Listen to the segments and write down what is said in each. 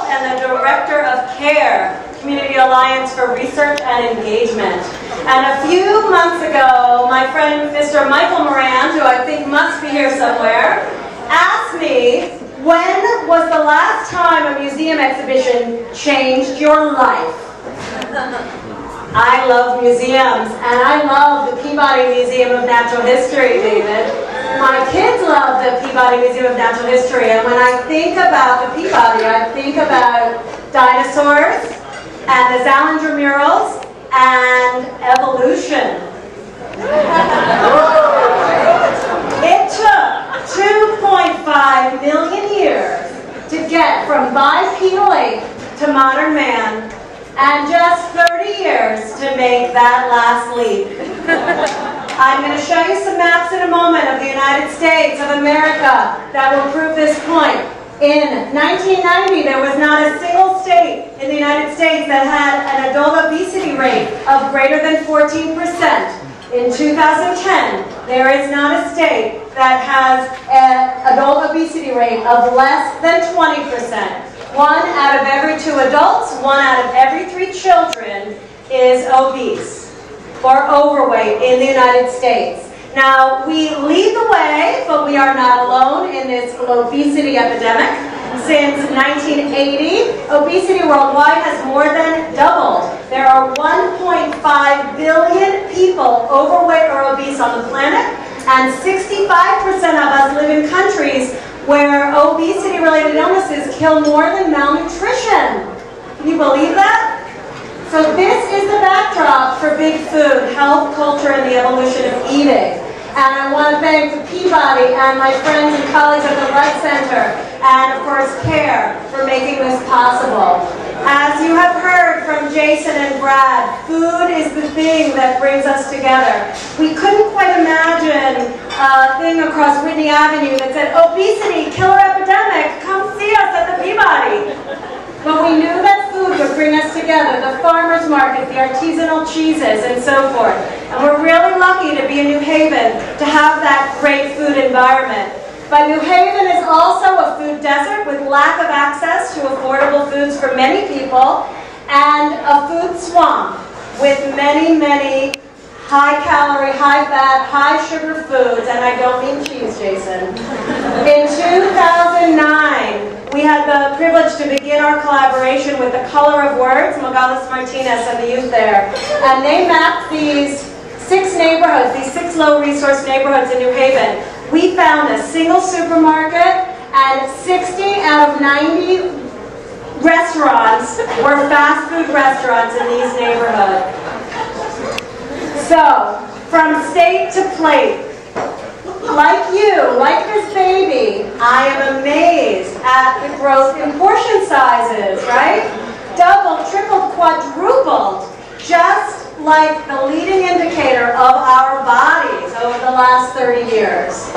and the Director of CARE, Community Alliance for Research and Engagement. And a few months ago, my friend Mr. Michael Moran, who I think must be here somewhere, asked me, when was the last time a museum exhibition changed your life? I love museums, and I love the Peabody Museum of Natural History, David. My kids love the Peabody Museum of Natural History, and when I think about the Peabody, I think about dinosaurs, and the Zallinger murals, and evolution. It took 2.5 million years to get from bipedal ape to modern man, and just 30 years to make that last leap. I'm going to show you some maps in a moment of the United States of America that will prove this point. In 1990, there was not a single state in the United States that had an adult obesity rate of greater than 14%. In 2010, there is not a state that has an adult obesity rate of less than 20%. 1 out of every 2 adults, 1 out of every 3 children is obese or overweight in the United States. Now, we lead the way, but we are not alone in this obesity epidemic. Since 1980, obesity worldwide has more than doubled. There are 1.5 billion people overweight or obese on the planet, and 65% of us live in countries where obesity-related illnesses kill more than malnutrition. Can you believe that? So this is the backdrop for Big Food, Health, Culture, and the Evolution of Eating. And I want to thank the Peabody and my friends and colleagues at the Light Center, and of course CARE, for making this possible. As you have heard from Jason and Brad, food is the thing that brings us together. We couldn't quite imagine a thing across Whitney Avenue that said, obesity, killer epidemic, come see us at the Peabody. But we knew that food would bring us together, the farmers market, the artisanal cheeses, and so forth. And we're really lucky to be in New Haven to have that great food environment. But New Haven is also a food desert with lack of access to affordable foods for many people, and a food swamp with many, many high-calorie, high-fat, high-sugar foods, and I don't mean cheese, Jason. In 2009, we had the privilege to begin our collaboration with the Color of Words, Magalis Martinez and the youth there, and they mapped these 6 neighborhoods, these 6 low-resource neighborhoods in New Haven. We found a single supermarket, and 60 out of 90 restaurants were fast food restaurants in these neighborhoods. So, from state to plate, like you, like this baby, I am amazed at the growth in portion sizes, right? Doubled, tripled, quadrupled, just like the leading indicator of our bodies over the last 30 years.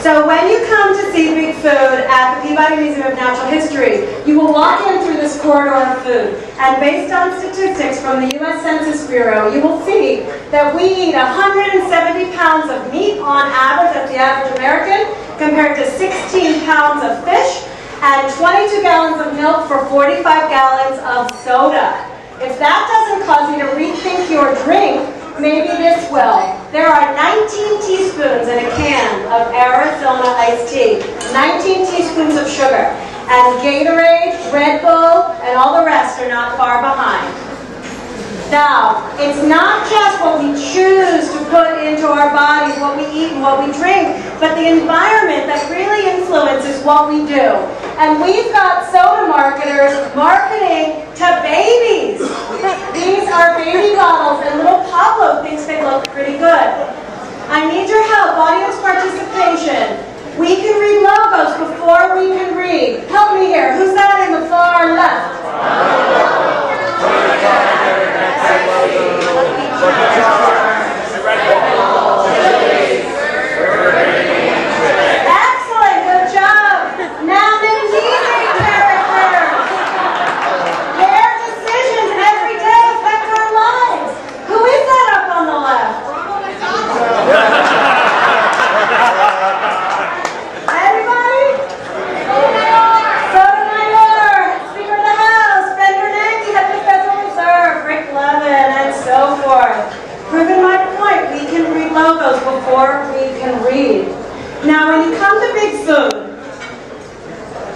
So when you come to see Big Food at the Peabody Museum of Natural History, you will walk in through this corridor of food, and based on statistics from the U.S. Census Bureau, you will see that we eat 170 pounds of meat on average, that's the average American, compared to 16 pounds of fish, and 22 gallons of milk for 45 gallons of soda. If that doesn't cause you to rethink your drink, maybe this will. There are 19 teaspoons in a can of Arizona iced tea. 19 teaspoons of sugar. And Gatorade, Red Bull, and all the rest are not far behind. Now, it's not just what we choose to put into our bodies, what we eat and what we drink, but the environment that really influences what we do. And we've got soda marketers marketing to babies. These are baby bottles, and little Pablo thinks they look pretty good. I need your help, audience participation. We can read logos before we can read. Help me here. Who's that in the far left? Excellent, good job. Now the music characters. Their decisions every day affect our lives. Who is that up on the left? Now, when you come to Big Food,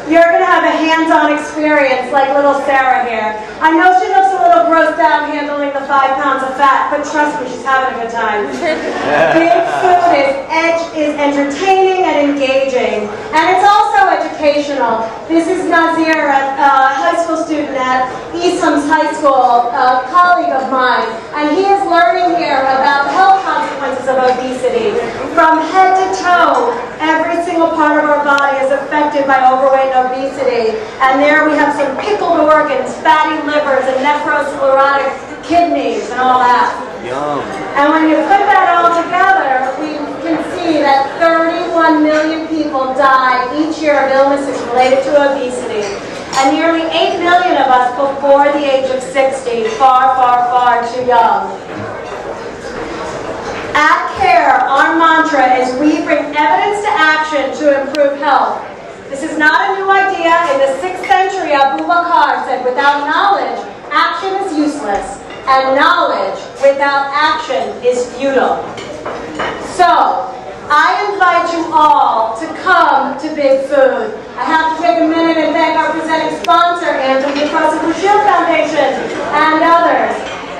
you're going to have a hands-on experience like little Sarah here. I know she looks a little grossed out handling the 5 pounds of fat, but trust me, she's having a good time. Big Food is entertaining and engaging, and it's also educational. This is Nazir, a high school student at Eastham's High School, a colleague of mine, and he is learning here about the health consequences of obesity. From head to toe, every single part of our body is affected by overweight and obesity. And there we have some pickled organs, fatty livers, and nephrosclerotic kidneys, and all that. Yum. And when you put that all together, we can see that 31 million people die each year of illnesses related to obesity. And nearly 8 million of us before the age of 60, far, far, far too young. At CARE, our mantra is we bring evidence to action to improve health. This is not a new idea. In the 6th century, Abu Bakr said, without knowledge, action is useless, and knowledge without action is futile. So, I invite you all to come to Big Food. I have to take a minute and thank our presenting sponsor, Anthem Blue Cross and Blue Shield Foundation, and others.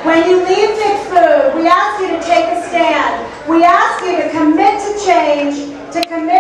When you leave Big Food, we ask you to take a stand. We ask you to commit to change, to commit